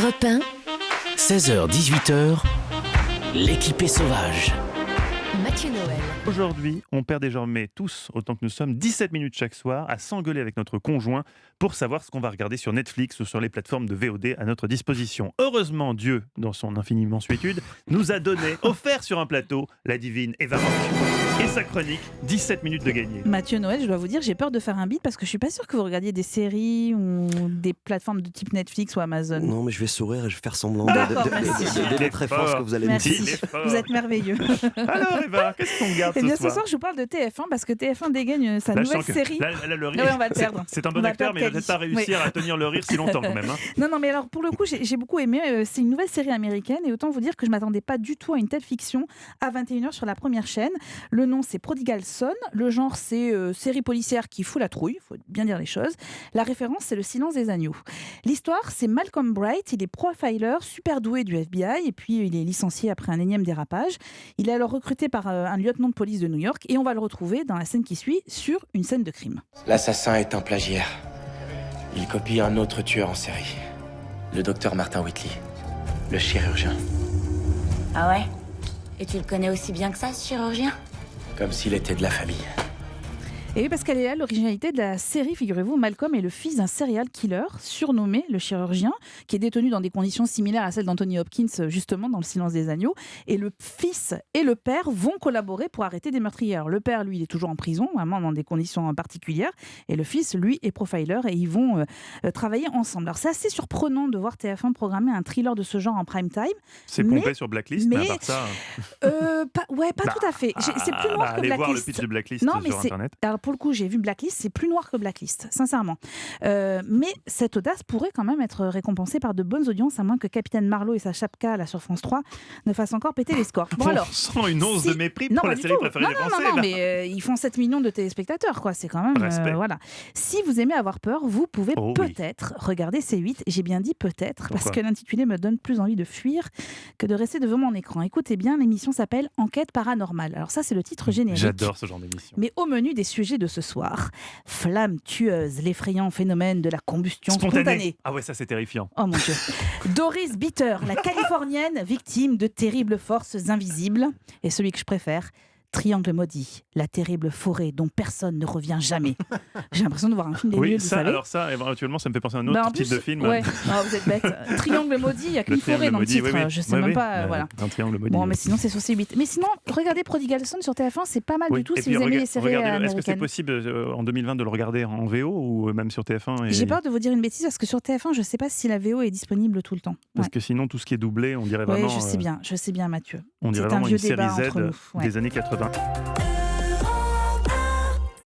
Europe 1, 16h-18h, l'équipée sauvage. Mathieu Noël. Aujourd'hui, on perd désormais tous, autant que nous sommes, 17 minutes chaque soir à s'engueuler avec notre conjoint pour savoir ce qu'on va regarder sur Netflix ou sur les plateformes de VOD à notre disposition. Heureusement, Dieu, dans son infinie mansuétude, nous a donné, offert sur un plateau, la divine Eva Rock et sa chronique 17 minutes de gagner. Mathieu Noël, je dois vous dire, j'ai peur de faire un bide parce que je suis pas sûre que vous regardiez des séries ou des plateformes de type Netflix ou Amazon. Non, mais je vais sourire et je vais faire semblant D'accord, merci. d'aider très fort ce que vous allez me Merci. dire. Vous êtes merveilleux. Alors Eva, qu'est-ce qu'on regarde Eh bien, ce soir? je vous parle de TF1 parce que TF1 dégaine sa Là, je nouvelle sens que- série. là, le rire, Ouais, on va le perdre. c'est un On bon va acteur, mais il va perdre peut-être pas réussir Kali. à tenir le rire si longtemps quand même. Hein. Non, mais alors pour le coup, j'ai beaucoup aimé. C'est une nouvelle série américaine et autant vous dire que je m'attendais pas du tout à une telle fiction à 21h sur la première chaîne. Le nom, c'est Prodigal Son. Le genre, c'est série policière qui fout la trouille, faut bien dire les choses. La référence, c'est Le Silence des agneaux. L'histoire, c'est Malcolm Bright. Il est profiler, super doué du FBI et puis il est licencié après un énième dérapage. Il est alors recruté par un lieutenant de police de New York et on va le retrouver dans la scène qui suit sur une scène de crime. L'assassin est un plagiaire. Il copie un autre tueur en série. Le docteur Martin Whitley, le chirurgien. Ah ouais? Et tu le connais aussi bien que ça, ce chirurgien? Comme s'il était de la famille. Et oui, parce qu'elle est là l'originalité de la série, figurez-vous. Malcolm est le fils d'un serial killer surnommé le chirurgien, qui est détenu dans des conditions similaires à celles d'Anthony Hopkins, justement dans Le Silence des agneaux. Et le fils et le père vont collaborer pour arrêter des meurtrières. Le père, lui, il est toujours en prison, vraiment dans des conditions particulières. Et le fils, lui, est profiler et ils vont travailler ensemble. Alors c'est assez surprenant de voir TF1 programmer un thriller de ce genre en prime time. C'est pompé sur Blacklist, mais à part ça... Pas tout à fait. C'est plus noir que allez voir le Blacklist. pitch de Blacklist Non, mais sur Internet. Alors pour le coup, j'ai vu Blacklist, c'est plus noir que Blacklist, sincèrement. Mais cette audace pourrait quand même être récompensée par de bonnes audiences, à moins que Capitaine Marlowe et sa chapka là sur France 3 ne fassent encore péter les scores. Bon alors, sans une once de mépris pour la série préférée des Français. Non, là. mais ils font 7 millions de téléspectateurs, quoi. C'est quand même Respect. voilà. Si vous aimez avoir peur, vous pouvez Oh oui. peut-être regarder C8. J'ai bien dit peut-être, parce Pourquoi que l'intitulé me donne plus envie de fuir que de rester devant mon écran. Écoutez bien, l'émission s'appelle Enquête paranormale. Alors ça, c'est le titre générique. J'adore ce genre d'émission. Mais au menu des sujets de ce soir, flamme tueuse, l'effrayant phénomène de la combustion spontanée. Ah ouais, ça c'est terrifiant. Oh mon Dieu. Doris Bitter, la Californienne, victime de terribles forces invisibles. Et celui que je préfère, Triangle maudit, la terrible forêt dont personne ne revient jamais. J'ai l'impression de voir un film des Oui, nuls, vous ça, savez. alors ça, éventuellement, ça me fait penser à un autre En type plus, de film. Ouais. Oh, vous êtes bête. Triangle maudit, il n'y a qu'une Le forêt triangle dans le maudit, titre. oui, oui. Je sais Oui, même oui. pas. Voilà. Un triangle maudit. Bon, mais sinon, c'est sur C8. Mais sinon, regardez Prodigal Son sur TF1, c'est pas mal Oui. du tout Et si puis, vous aimez les séries regardez, est-ce que c'est américaines. possible en 2020 de le regarder en VO ou même sur TF1 J'ai peur de vous dire une bêtise parce que sur TF1, je ne sais pas si la VO est disponible tout le temps. Parce Ouais. que sinon, tout ce qui est doublé, on dirait Oui, vraiment. je sais bien, Mathieu. On dirait C'est un vraiment vieux une série débat Z entre nous. Ouais. des années 80.